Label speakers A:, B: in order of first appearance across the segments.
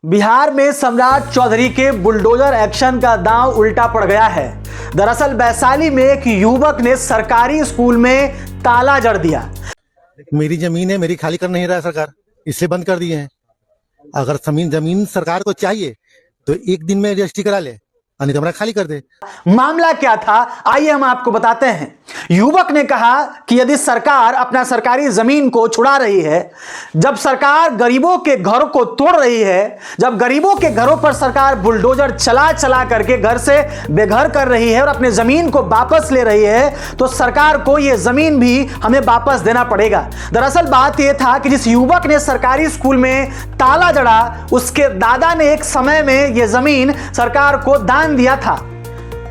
A: बिहार में सम्राट चौधरी के बुलडोजर एक्शन का दांव उल्टा पड़ गया है। दरअसल वैशाली में एक युवक ने सरकारी स्कूल में ताला जड़ दिया।
B: मेरी जमीन है, मेरी खाली कर नहीं रहा है सरकार, इसलिए बंद कर दिए हैं। अगर जमीन सरकार को चाहिए तो एक दिन में रजिस्ट्री करा ले, नहीं तो हमारा खाली कर दे।
A: मामला क्या था, आइए हम आपको बताते हैं। युवक ने कहा कि यदि सरकार अपना सरकारी जमीन को छुड़ा रही है, जब सरकार गरीबों के घर को तोड़ रही है, जब गरीबों के घरों पर सरकार बुलडोजर चला चला करके घर से बेघर कर रही है और अपने जमीन को वापस ले रही है, तो सरकार को यह जमीन भी हमें वापस देना पड़ेगा। दरअसल बात यह था कि जिस युवक ने सरकारी स्कूल में ताला जड़ा, उसके दादा ने एक समय में यह जमीन सरकार को दान दिया था।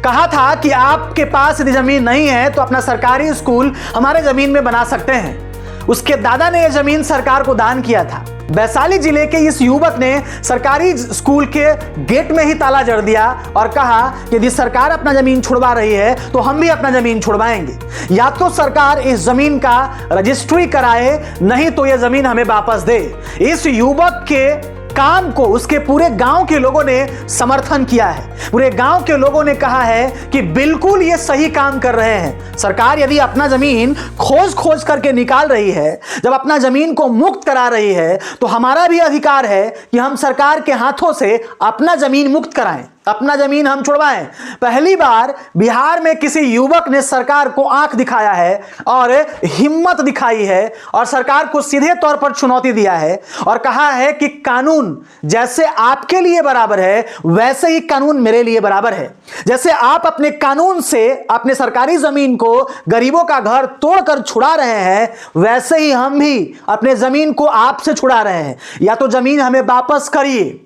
A: कहा था कि आपके पास यदि जमीन नहीं है तो अपना सरकारी स्कूल हमारे जमीन में बना सकते हैं। उसके दादा ने यह जमीन सरकार को दान किया था। वैशाली जिले के इस युवक ने सरकारी स्कूल के गेट में ही ताला जड़ दिया और कहा कि यदि सरकार अपना जमीन छुड़वा रही है तो हम भी अपना जमीन छुड़वाएंगे। या तो सरकार इस जमीन का रजिस्ट्री कराए, नहीं तो यह जमीन हमें वापस दे। इस युवक के काम को उसके पूरे गांव के लोगों ने समर्थन किया है। पूरे गांव के लोगों ने कहा है कि बिल्कुल ये सही काम कर रहे हैं। सरकार यदि अपना जमीन खोज करके निकाल रही है, जब अपना जमीन को मुक्त करा रही है, तो हमारा भी अधिकार है कि हम सरकार के हाथों से अपना जमीन मुक्त कराएं, अपना जमीन हम छुड़वाएं। पहली बार बिहार में किसी युवक ने सरकार को आंख दिखाया है और हिम्मत दिखाई है और सरकार को सीधे तौर पर चुनौती दिया है और कहा है कि कानून जैसे आपके लिए बराबर है, वैसे ही कानून मेरे लिए बराबर है। जैसे आप अपने कानून से अपने सरकारी जमीन को गरीबों का घर तोड़कर छुड़ा रहे हैं, वैसे ही हम भी अपने जमीन को आपसे छुड़ा रहे हैं। या तो जमीन हमें वापस करिए,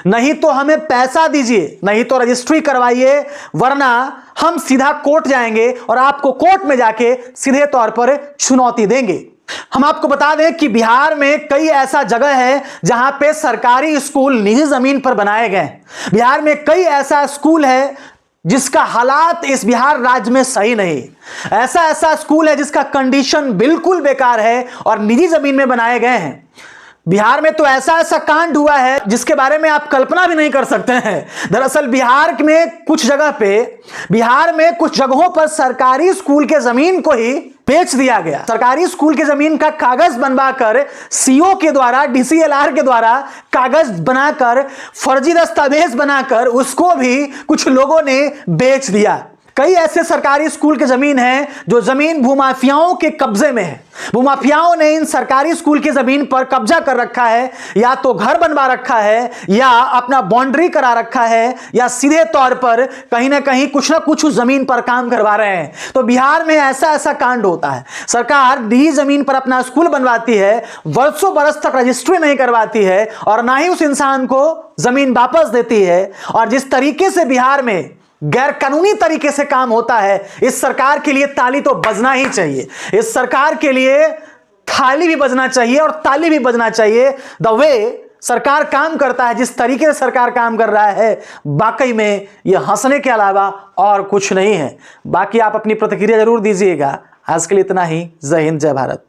A: नहीं तो हमें पैसा दीजिए, नहीं तो रजिस्ट्री करवाइए, वरना हम सीधा कोर्ट जाएंगे और आपको कोर्ट में जाके सीधे तौर पर चुनौती देंगे। हम आपको बता दें कि बिहार में कई ऐसा जगह है जहां पे सरकारी स्कूल निजी जमीन पर बनाए गए। बिहार में कई ऐसा स्कूल है जिसका हालात इस बिहार राज्य में सही नहीं। ऐसा स्कूल है जिसका कंडीशन बिल्कुल बेकार है और निजी जमीन में बनाए गए हैं। बिहार में तो ऐसा कांड हुआ है जिसके बारे में आप कल्पना भी नहीं कर सकते हैं। दरअसल बिहार में कुछ जगहों पर सरकारी स्कूल के जमीन को ही बेच दिया गया। सरकारी स्कूल के जमीन का कागज बनवाकर सीओ के द्वारा, डीसीएलआर के द्वारा कागज बनाकर, फर्जी दस्तावेज बनाकर उसको भी कुछ लोगों ने बेच दिया। कई ऐसे सरकारी स्कूल के जमीन हैं जो जमीन भूमाफियाओं के कब्जे में है। भूमाफियाओं ने इन सरकारी स्कूल की जमीन पर कब्जा कर रखा है, या तो घर बनवा रखा है, या अपना बाउंड्री करा रखा है, या सीधे तौर पर कहीं ना कहीं कुछ ना कुछ उस जमीन पर काम करवा रहे हैं। तो बिहार में ऐसा कांड होता है। सरकार निजी जमीन पर अपना स्कूल बनवाती है, वर्षों बरस तक रजिस्ट्री नहीं करवाती है और ना ही उस इंसान को जमीन वापस देती है। और जिस तरीके से बिहार में गैर कानूनी तरीके से काम होता है, इस सरकार के लिए ताली तो बजना ही चाहिए। इस सरकार के लिए थाली भी बजना चाहिए और ताली भी बजना चाहिए। द वे सरकार काम करता है, जिस तरीके से सरकार काम कर रहा है, वाकई में यह हंसने के अलावा और कुछ नहीं है। बाकी आप अपनी प्रतिक्रिया जरूर दीजिएगा। आज के लिए इतना ही। जय हिंद, जय भारत।